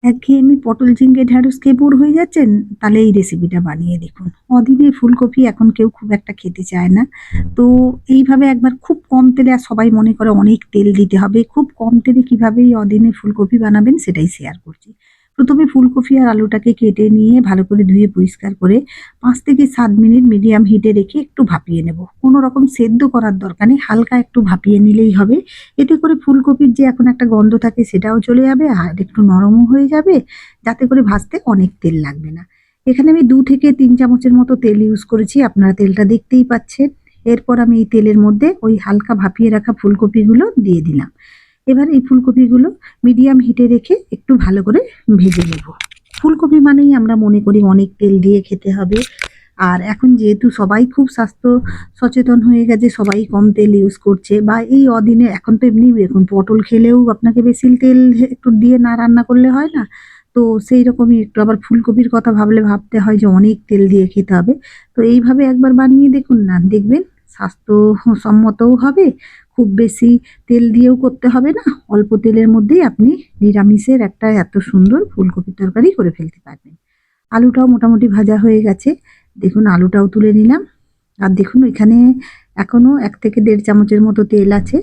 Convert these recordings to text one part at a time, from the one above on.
একঘেয়েমি পটল ঝিঙে ঢ্যাঁড়স খেয়ে বোর হয়ে যাচ্ছেন? তাহলে এই রেসিপিটা বানিয়ে দেখুন। অদিনে ফুলকপি এখন কেউ খুব একটা খেতে চায় না। তো এইভাবে একবার খুব কম তেলে, আর সবাই মনে করে অনেক তেল দিতে হবে। খুব কম তেলে কিভাবে এই অদিনে ফুলকপি বানাবেন সেটাই শেয়ার করছি। প্রথমে ফুলকপি আর আলুটাকে কেটে নিয়ে ভালো করে ধুয়ে পরিষ্কার করে ৫ থেকে ৭ মিনিট মিডিয়াম হিটে রেখে একটু ভাপিয়ে নেব। কোনো রকম সেদ্ধ করার দরকার নেই, হালকা একটু ভাপিয়ে নিলেই হবে। এতে করে ফুলকপির যে এখন একটা গন্ধ থাকে সেটাও চলে যাবে আর একটু নরমও হয়ে যাবে, যাতে করে ভাজতে অনেক তেল লাগবে না। এখানে আমি ২ থেকে ৩ চামচের মতো তেল ইউজ করেছি। আপনারা তেলটা দেখতেই পাচ্ছেন। এরপর আমি এই তেলের মধ্যে ওই হালকা ভাপিয়ে রাখা ফুলকপিগুলো দিয়ে দিলাম। এবার এই ফুলকপিগুলো মিডিয়াম হিটে রেখে একটু ভালো করে ভেজে নেব। ফুলকপি মানেই আমরা মনে করি অনেক তেল দিয়ে খেতে হবে। আর এখন যেহেতু সবাই খুব স্বাস্থ্য সচেতন হয়ে গেছে, সবাই কম তেল ইউজ করছে, বা এই অদিনে এখন তো এমনি দেখুন পটল খেলেও আপনাকে বেশি তেল একটু দিয়ে না রান্না করলে হয় না। তো সেই রকমই একটু আবার ফুলকপির কথা ভাবলে ভাবতে হয় যে অনেক তেল দিয়ে খেতে হবে। তো এইভাবে একবার বানিয়ে দেখুন না, দেখবেন স্বাস্থ্যসম্মতও হবে, খুব বেশি তেল দিয়েও করতে হবে না, অল্প তেলের মধ্যেই আপনি নিরামিষের একটা এত সুন্দর ফুলকপির তরকারি করে ফেলতে পারবেন। আলুটাও মোটামুটি ভাজা হয়ে গেছে। দেখুন আলুটাও তুলে নিলাম। আর দেখুন এখানে এখনো ১ থেকে ১.৫ চামচের মতো তেল আছে।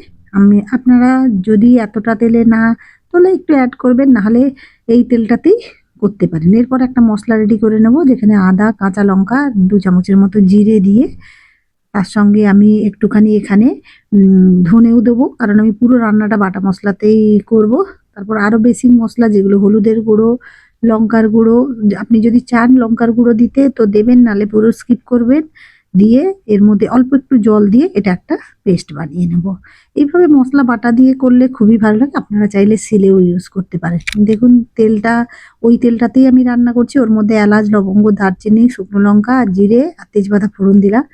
আপনারা যদি এতটা তেলে না তোলে একটু অ্যাড করবেন, নাহলে এই তেলটাতেই করতে পারেন। এরপর একটা মসলা রেডি করে নেব, যেখানে আদা, কাঁচা লঙ্কা, ২ চামচের মতো জিরে দিয়ে তার সঙ্গে আমি একটুখানি এখানে ধনেও দেবো, কারণ আমি পুরো রান্নাটা বাটা মশলাতেই করব। তারপর আরও বেসিক মশলা যেগুলো হলুদের গুঁড়ো, লঙ্কার গুঁড়ো, আপনি যদি চান লঙ্কার গুঁড়ো দিতে তো দেবেন, নাহলে পুরো স্কিপ করবেন। দিয়ে এর মধ্যে অল্প একটু জল দিয়ে এটা একটা পেস্ট বানিয়ে নেব। এইভাবে মশলা বাটা দিয়ে করলে খুবই ভালো লাগে। আপনারা চাইলে শিলেও ইউজ করতে পারেন। দেখুন তেলটা, ওই তেলটাতেই আমি রান্না করছি। ওর মধ্যে এলাচ, লবঙ্গ, দারচিনি, শুকনো লঙ্কা আর জিরে আর তেজপাতা ফোড়ন দিলাম।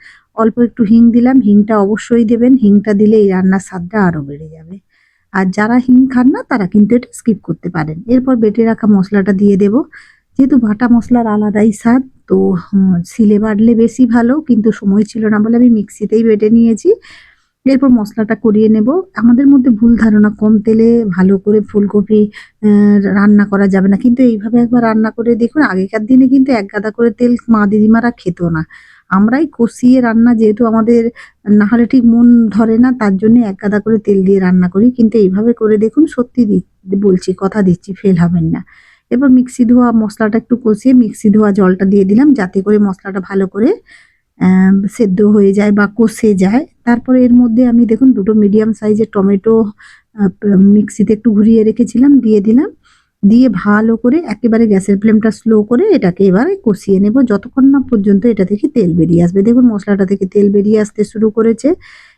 অল্প একটু হিং দিলাম। হিংটা অবশ্যই দেবেন। হিংটা দিলে এই রান্নার স্বাদটা আরো বেড়ে যাবে। আর যারা হিং খান না তারা কিন্তু এটা স্কিপ করতে পারেন। এরপর বেটে রাখা মশলাটা দিয়ে দেব। যেহেতু বাটা মশলার আলাদাই স্বাদ, তো শিলে বাটলে বেশি ভালো, কিন্তু সময় ছিল না বলে আমি মিক্সিতেই বেটে নিয়েছি। এরপর মশলাটা করিয়ে নেব। আমাদের মধ্যে ভুল ধারণা কম তেলে ভালো করে ফুলকপি রান্না করা যাবে না। কিন্তু এইভাবে একবার রান্না করে দেখুন, আগেকার দিনে কিন্তু ১ গাদা করে তেল মা দিদিমারা খেত না। আমরাই কষিয়ে রান্না, যেহেতু আমাদের না হলে ঠিক মন ধরে না, তার জন্য ১ গাদা করে তেল দিয়ে রান্না করি। কিন্তু এইভাবে করে দেখুন, সত্যি বলছি, কথা দিচ্ছি, ফেল হবেন না। এবার মিক্সি ধোয়া মশলাটা একটু কষিয়ে মিক্সি ধোয়া জলটা দিয়ে দিলাম, যাতে করে মশলাটা ভালো করে সেদ্ধ হয়ে যায় বা কষে যায়। তারপরে এর মধ্যে আমি দেখুন ২ টো মিডিয়াম সাইজের টমেটো আ প মিক্সিতে একটু ঘুরিয়ে রেখেছিলাম, দিয়ে দিলাম। দিয়ে ভালো করে একেবারে গ্যাসের ফ্লেমটা স্লো করে এটাকে এবারে কষিয়ে নেব, যতক্ষণ না পর্যন্ত এটা থেকে তেল বেরিয়ে আসবে। দেখুন মশলাটা থেকে তেল বেরিয়ে আসতে শুরু করেছে।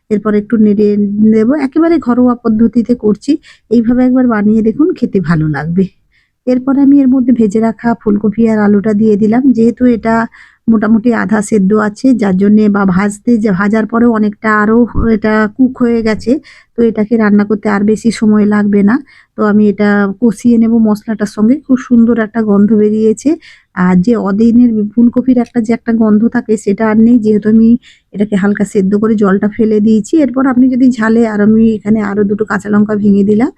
এরপর একটু নেড়ে নেব। একেবারে ঘরোয়া পদ্ধতিতে করছি। এইভাবে একবার বানিয়ে দেখুন, খেতে ভালো লাগবে। এরপর আমি এর মধ্যে ভেজে রাখা ফুলকপি আর আলুটা দিয়ে দিলাম। যেহেতু এটা মোটামুটি আধা সেদ্ধ আছে, যার জন্যে, বা ভাজার পরেও অনেকটা আরও এটা কুক হয়ে গেছে। তো এটাকে রান্না করতে আর বেশি সময় লাগবে না। তো আমি এটা কষিয়ে নেব মশলাটার সঙ্গে। খুব সুন্দর একটা গন্ধ বেরিয়েছে। আর যে অদিনের ফুলকপির যে একটা গন্ধ থাকে সেটা আর নেই, যেহেতু আমি এটাকে হালকা সেদ্ধ করে জলটা ফেলে দিয়েছি। এরপর আপনি যদি ঝালে, আর আমি এখানে আরও ২ টো কাঁচা লঙ্কা ভেঙে দিলাম।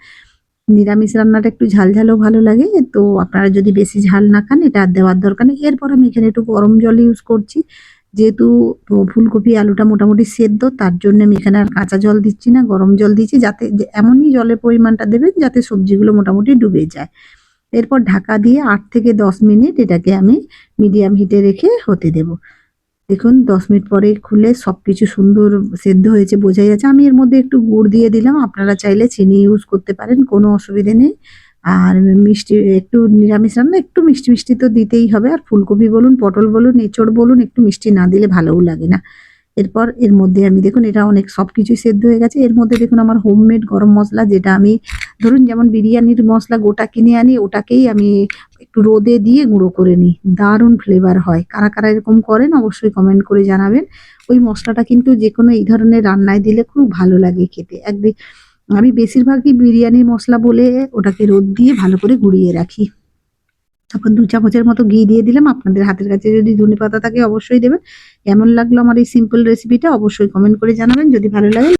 নিরামিষ রান্নাটা একটু ঝাল ঝালও ভালো লাগে। তো আপনারা যদি বেশি ঝাল না খান, এটা আর দেওয়ার দরকার নেই। এরপর আমি এখানে একটু গরম জল ইউজ করছি। যেহেতু ফুলকপি আলুটা মোটামুটি সেদ্ধ, তার জন্য আমি এখানে আর কাঁচা জল দিচ্ছি না, গরম জল দিচ্ছি, যাতে এমনই জলের পরিমাণটা দেবেন যাতে সবজিগুলো মোটামুটি ডুবে যায়। এরপর ঢাকা দিয়ে ৮ থেকে ১০ মিনিট এটাকে আমি মিডিয়াম হিটে রেখে হতে দেব। দেখুন ১০ মিনিট পরে খুলে সবকিছু সুন্দর সেদ্ধ হয়েছে বোঝাই যাচ্ছে। আমি এর মধ্যে একটু গুড় দিয়ে দিলাম। আপনারা চাইলে চিনি ইউজ করতে পারেন, কোনো অসুবিধে নেই। আর মিষ্টি, একটু নিরামিষ রান্না একটু মিষ্টি, মিষ্টি তো দিতেই হবে। আর ফুলকপি বলুন, পটল বলুন, এঁচোড় বলুন, একটু মিষ্টি না দিলে ভালোও লাগে না। এরপর এর মধ্যে আমি দেখুন এটা অনেক সবকিছুই সেদ্ধ হয়ে গেছে। এর মধ্যে দেখুন আমার হোমমেড গরম মসলা, যেটা আমি, ধরুন যেমন বিরিয়ানির মসলা গোটা কিনে আনি, ওটাকেই আমি একটু রোদে দিয়ে গুঁড়ো করে নিই। দারুণ ফ্লেভার হয়। কারা, কারা এরকম করেন অবশ্যই কমেন্ট করে জানাবেন। ওই মসলাটা কিন্তু যেকোনো এই ধরনের রান্নায় দিলে খুব ভালো লাগে খেতে। আমি বেশিরভাগই বিরিয়ানির মসলা বলে ওটাকে রোদ দিয়ে ভালো করে গুঁড়িয়ে রাখি। তারপর ২ চামচের মতো ঘি দিয়ে দিলাম। আপনাদের হাতের কাছে যদি ধনেপাতা থাকে অবশ্যই দেবেন। কেমন লাগলো আমার এই সিম্পল রেসিপিটা অবশ্যই কমেন্ট করে জানাবেন। যদি ভালো লাগে